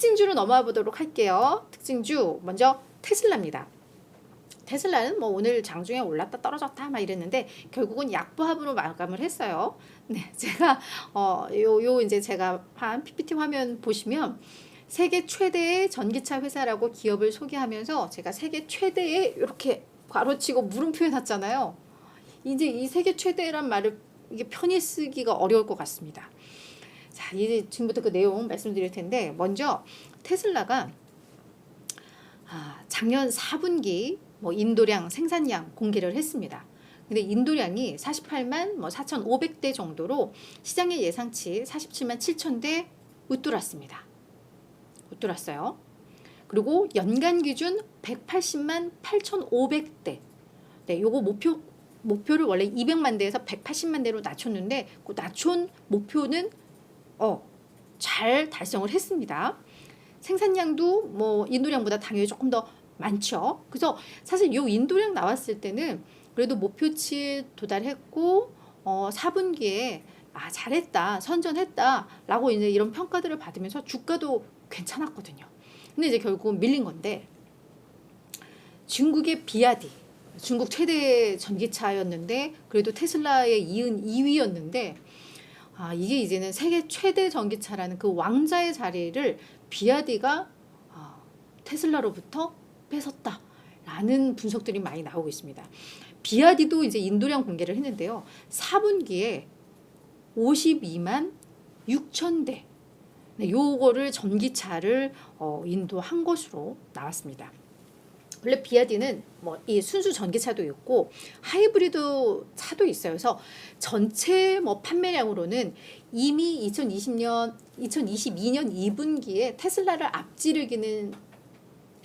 특징주로 넘어가 보도록 할게요. 특징주 먼저 테슬라입니다. 테슬라는 뭐 오늘 장중에 올랐다 떨어졌다 막 이랬는데 결국은 약보합으로 마감을 했어요. 네, 제가 이제 제가 한 PPT 화면 보시면 세계 최대의 전기차 회사라고 기업을 소개하면서 제가 세계 최대의 이렇게 괄호치고 물음표 해놨잖아요. 이제 이 세계 최대란 말을 이게 편히 쓰기가 어려울 것 같습니다. 자, 이제 지금부터 그 내용 말씀드릴 텐데 먼저 테슬라가 작년 4분기 뭐 인도량 생산량 공개를 했습니다. 근데 인도량이 48만 4,500대 정도로 시장의 예상치 47만 7천 대 웃돌았습니다. 웃돌았어요. 그리고 연간 기준 180만 8,500대. 네, 요거 목표를 원래 200만 대에서 180만 대로 낮췄는데 그 낮춘 목표는 잘 달성을 했습니다. 생산량도 뭐 인도량보다 당연히 조금 더 많죠. 그래서 사실 요 인도량 나왔을 때는 그래도 목표치 도달했고 4분기에 잘했다, 선전했다라고 이제 이런 평가들을 받으면서 주가도 괜찮았거든요. 근데 이제 결국은 밀린 건데 중국의 비아디, 중국 최대 전기차였는데 그래도 테슬라에 이은 2위였는데 이게 이제는 세계 최대 전기차라는 그 왕자의 자리를 비아디가 테슬라로부터 뺏었다라는 분석들이 많이 나오고 있습니다. 비아디도 이제 인도량 공개를 했는데요. 4분기에 52만 6천 대. 네, 요거를 전기차를 인도한 것으로 나왔습니다. 원래 비아디는 뭐 이 순수 전기차도 있고 하이브리드 차도 있어요. 그래서 전체 뭐 판매량으로는 이미 2022년 2분기에 테슬라를 앞지르기는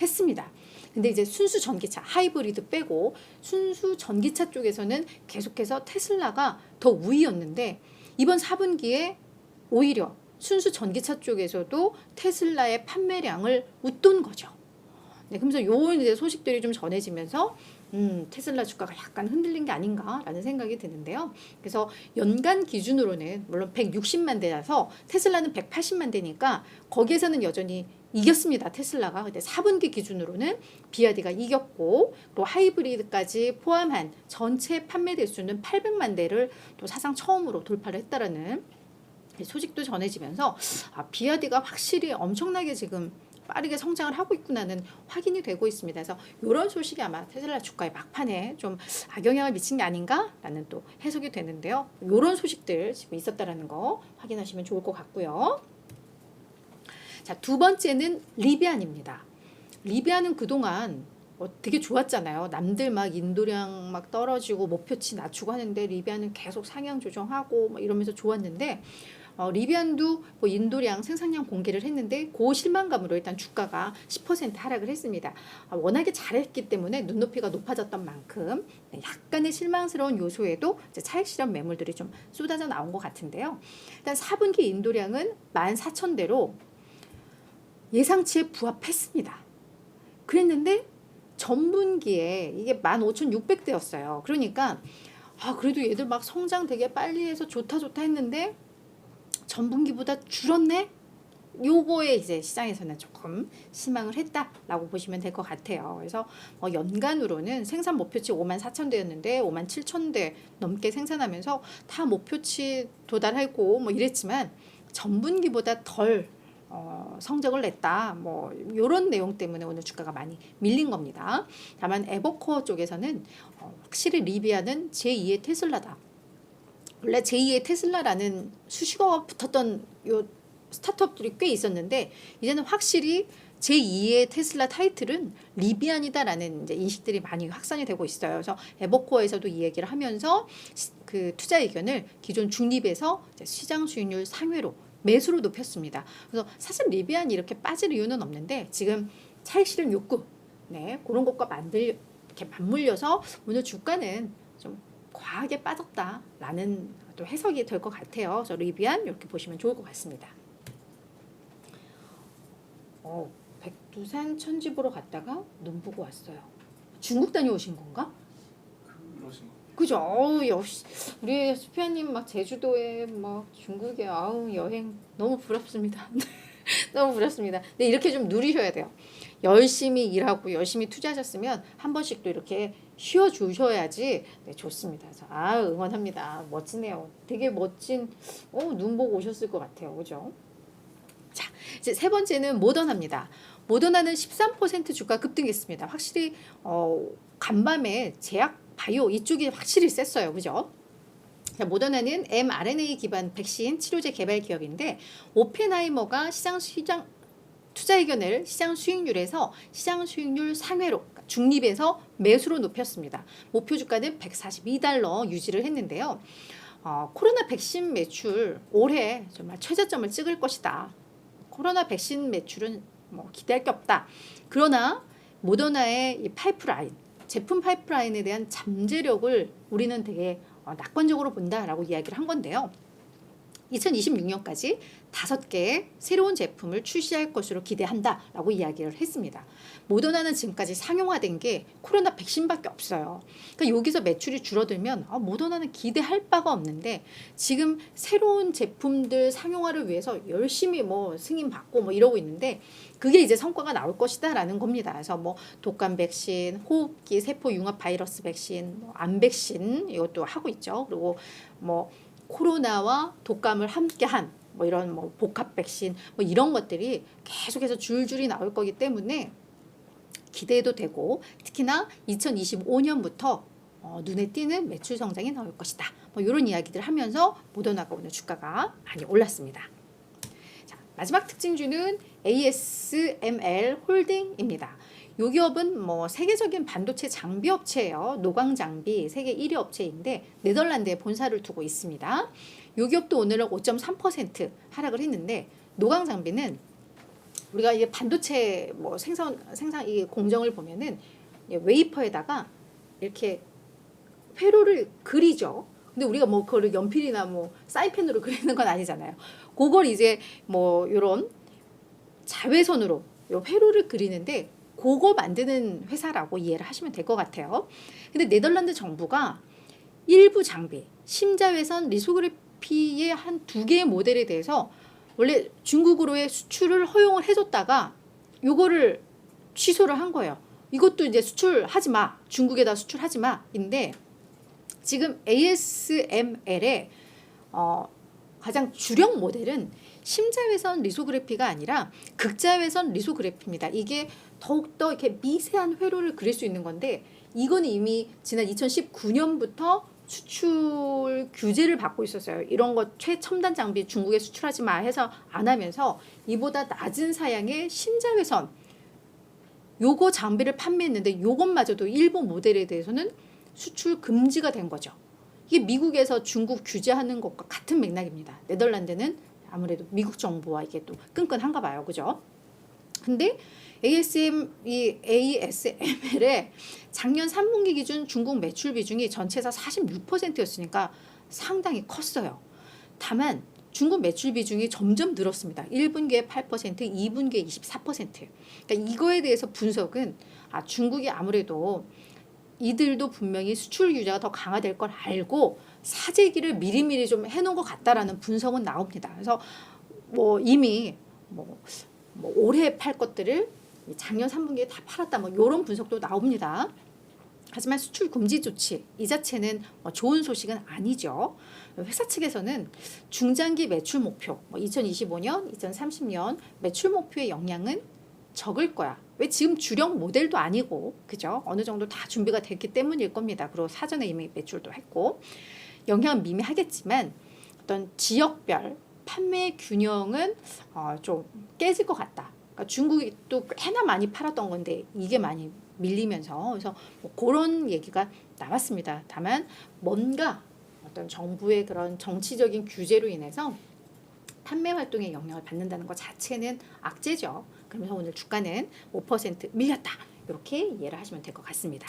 했습니다. 근데 이제 순수 전기차 하이브리드 빼고 순수 전기차 쪽에서는 계속해서 테슬라가 더 우위였는데 이번 4분기에 오히려 순수 전기차 쪽에서도 테슬라의 판매량을 웃돈 거죠. 네, 그러면서 요 이제 소식들이 좀 전해지면서 테슬라 주가가 약간 흔들린 게 아닌가라는 생각이 드는데요. 그래서 연간 기준으로는 물론 160만 대라서 테슬라는 180만 대니까 거기에서는 여전히 이겼습니다. 테슬라가. 근데 4분기 기준으로는 비아디가 이겼고 또 하이브리드까지 포함한 전체 판매 대수는 800만 대를 또 사상 처음으로 돌파를 했다라는 소식도 전해지면서 비아디가 확실히 엄청나게 지금 빠르게 성장을 하고 있구나는 확인이 되고 있습니다. 그래서 이런 소식이 아마 테슬라 주가의 막판에 좀 악영향을 미친 게 아닌가라는 또 해석이 되는데요. 이런 소식들 지금 있었다라는 거 확인하시면 좋을 것 같고요. 자, 두 번째는 리비안입니다. 리비안은 그동안 되게 좋았잖아요. 남들 막 인도량 막 떨어지고 목표치 낮추고 하는데 리비안은 계속 상향 조정하고 막 이러면서 좋았는데 리비안도 뭐 인도량 생산량 공개를 했는데 그 실망감으로 일단 주가가 10% 하락을 했습니다. 워낙에 잘했기 때문에 눈높이가 높아졌던 만큼 약간의 실망스러운 요소에도 이제 차익 실현 매물들이 좀 쏟아져 나온 것 같은데요. 일단 4분기 인도량은 14,000대로 예상치에 부합했습니다. 그랬는데 전분기에 이게 15,600대였어요. 그러니까 그래도 얘들 막 성장 되게 빨리 해서 좋다 했는데 전분기보다 줄었네? 요거에 이제 시장에서는 조금 실망을 했다라고 보시면 될 것 같아요. 그래서 연간으로는 생산 목표치 54,000대였는데 57,000대 넘게 생산하면서 다 목표치 도달하고 뭐 이랬지만 전분기보다 덜 성적을 냈다. 뭐 이런 내용 때문에 오늘 주가가 많이 밀린 겁니다. 다만 에버코어 쪽에서는 확실히 리비안은 제2의 테슬라다. 원래 제2의 테슬라라는 수식어가 붙었던 요 스타트업들이 꽤 있었는데 이제는 확실히 제2의 테슬라 타이틀은 리비안이다라는 이제 인식들이 많이 확산이 되고 있어요. 그래서 에버코어에서도 이 얘기를 하면서 그 투자 의견을 기존 중립에서 시장 수익률 상회로 매수로 높였습니다. 그래서 사실 리비안이 이렇게 빠질 이유는 없는데 지금 차익 실현 욕구 그런 것과 이렇게 맞물려서 오늘 주가는 좀 과하게 빠졌다라는 또 해석이 될 것 같아요. 그래서 리비안 이렇게 보시면 좋을 것 같습니다. 백두산 천지 보러 갔다가 눈 보고 왔어요. 중국 다녀오신 건가? 그러신 거. 그죠? 역시 우리 수피아님 막 제주도에 막 중국에 여행 너무 부럽습니다. 너무 부럽습니다. 근데 이렇게 좀 누리셔야 돼요. 열심히 일하고 열심히 투자하셨으면 한 번씩 또 이렇게 쉬어주셔야지 네, 좋습니다. 그래서 응원합니다. 멋지네요. 되게 멋진 눈 보고 오셨을 것 같아요. 그죠? 자, 이제 세 번째는 모더나입니다. 모더나는 13% 주가 급등했습니다. 확실히 간밤에 제약 바이오 이쪽이 확실히 셌어요. 그죠? 자, 모더나는 mRNA 기반 백신 치료제 개발 기업인데 오펜하이머가 시장 투자 의견을 시장 수익률에서 시장 수익률 상회로 중립에서 매수로 높였습니다. 목표 주가는 142달러 유지를 했는데요. 코로나 백신 매출 올해 정말 최저점을 찍을 것이다. 코로나 백신 매출은 뭐 기대할 게 없다. 그러나 모더나의 이 파이프라인, 제품 파이프라인에 대한 잠재력을 우리는 되게 낙관적으로 본다라고 이야기를 한 건데요. 2026년까지 5개의 새로운 제품을 출시할 것으로 기대한다라고 이야기를 했습니다. 모더나는 지금까지 상용화된 게 코로나 백신밖에 없어요. 그러니까 여기서 매출이 줄어들면 모더나는 기대할 바가 없는데 지금 새로운 제품들 상용화를 위해서 열심히 뭐 승인받고 뭐 이러고 있는데 그게 이제 성과가 나올 것이다라는 겁니다. 그래서 뭐 독감 백신, 호흡기 세포 융합 바이러스 백신, 암 백신 이것도 하고 있죠. 그리고 뭐 코로나와 독감을 함께한 뭐 이런 뭐 복합 백신 뭐 이런 것들이 계속해서 줄줄이 나올 거기 때문에 기대도 되고 특히나 2025년부터 눈에 띄는 매출 성장이 나올 것이다. 뭐 이런 이야기들 하면서 모더나가 오늘 주가가 많이 올랐습니다. 자, 마지막 특징주는 ASML 홀딩입니다. 이 기업은 뭐 세계적인 반도체 장비 업체예요. 노광 장비 세계 1위 업체인데 네덜란드에 본사를 두고 있습니다. 이 기업도 오늘은 5.3% 하락을 했는데 노광 장비는 우리가 이게 반도체 뭐 생산 이 공정을 보면은 웨이퍼에다가 이렇게 회로를 그리죠. 근데 우리가 뭐 그거를 연필이나 뭐 사인펜으로 그리는 건 아니잖아요. 그걸 이제 뭐 이런 자외선으로 요 회로를 그리는데 그거 만드는 회사라고 이해를 하시면 될 것 같아요. 근데 네덜란드 정부가 일부 장비, 심자외선 리소그래피의 한 2개의 모델에 대해서 원래 중국으로의 수출을 허용을 해줬다가 요거를 취소를 한 거예요. 이것도 이제 수출하지 마. 중국에다 수출하지 마인데 지금 ASML의 가장 주력 모델은 심자외선 리소그래피가 아니라 극자외선 리소그래피입니다. 이게 더욱더 이렇게 미세한 회로를 그릴 수 있는 건데 이건 이미 지난 2019년부터 수출 규제를 받고 있었어요. 이런 거 최첨단 장비 중국에 수출하지 마 해서 안 하면서 이보다 낮은 사양의 심자외선 요거 장비를 판매했는데 요것마저도 일본 모델에 대해서는 수출 금지가 된 거죠. 이게 미국에서 중국 규제하는 것과 같은 맥락입니다. 네덜란드는 아무래도 미국 정부와 이게 또 끈끈한가 봐요. 그죠? 근데 ASML의 작년 3분기 기준 중국 매출 비중이 전체에서 46%였으니까 상당히 컸어요. 다만 중국 매출 비중이 점점 늘었습니다. 1분기에 8%, 2분기에 24%. 그러니까 이거에 대해서 분석은 중국이 아무래도 이들도 분명히 수출 규제가 더 강화될 걸 알고 사재기를 미리미리 좀 해놓은 것 같다라는 분석은 나옵니다. 그래서 뭐 이미 뭐 올해 팔 것들을 작년 3분기에 다 팔았다 뭐 이런 분석도 나옵니다. 하지만 수출 금지 조치 이 자체는 좋은 소식은 아니죠. 회사 측에서는 중장기 매출 목표 2025년, 2030년 매출 목표의 영향은 적을 거야. 왜 지금 주력 모델도 아니고 그죠? 어느 정도 다 준비가 됐기 때문일 겁니다. 그리고 사전에 이미 매출도 했고 영향은 미미하겠지만 어떤 지역별 판매 균형은 좀 깨질 것 같다. 그러니까 중국이 또 꽤나 많이 팔았던 건데 이게 많이 밀리면서 그래서 뭐 그런 얘기가 나왔습니다. 다만 뭔가 어떤 정부의 그런 정치적인 규제로 인해서 판매 활동에 영향을 받는다는 것 자체는 악재죠. 그러면서 오늘 주가는 5% 밀렸다. 이렇게 이해를 하시면 될 것 같습니다.